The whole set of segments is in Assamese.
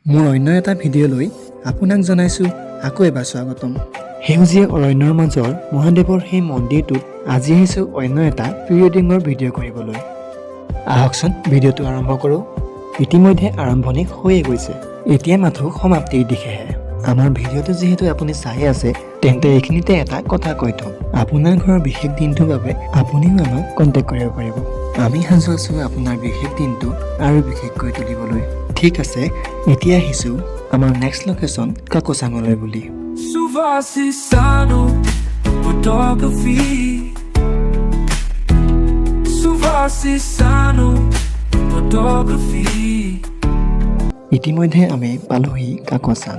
মোৰ অন্য এটা ভিডিঅ'লৈ আপোনাক জনাইছোঁ আকৌ এবাৰ স্বাগতম। সেউজীয়া অৰণ্যৰ মাজৰ মহাদেৱৰ সেই মন্দিৰটোত আজি আহিছোঁ অন্য এটা প্ৰি ৱেডিঙৰ ভিডিঅ' কৰিবলৈ। আহকচোন ভিডিঅ'টো আৰম্ভ কৰোঁ। ইতিমধ্যে আৰম্ভণি হৈয়ে গৈছে, এতিয়া মাথো সমাপ্তিৰ দিশেহে। আমাৰ ভিডিঅ'টো যিহেতু আপুনি চাই আছে, তেন্তে এইখিনিতে এটা কথা কৈ থওঁ, আপোনাৰ ঘৰৰ বিশেষ দিনটোৰ বাবে আপুনিও আমাক কণ্টেক্ট কৰিব পাৰিব। আমি সাজু আছোঁ আপোনাৰ বিশেষ দিনটো আৰু বিশেষকৈ তুলিবলৈ। ঠিক আছে, এতিয়া আহিছোঁ আমাৰ নেক্সট লোকেশ্যন কাকচাঙলৈ বুলি। Suvacisano Photography Suvacisano Photography ইতিমধ্যে আমি পালোহি কাকচাং।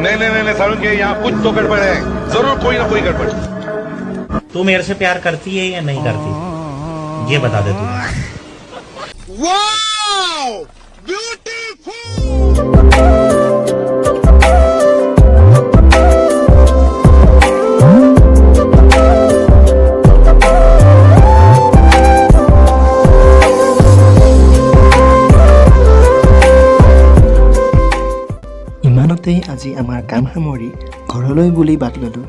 नहीं सारुण के यहाँ कुछ तो गड़बड़ है, जरूर कोई ना कोई गड़बड़। तू मेरे से प्यार करती है या नहीं करती, ये बता दे तू। Wow beautiful. ইমানতেই আজি আমাৰ কাম সামৰি ঘৰলৈ বুলি বাট ল'লোঁ।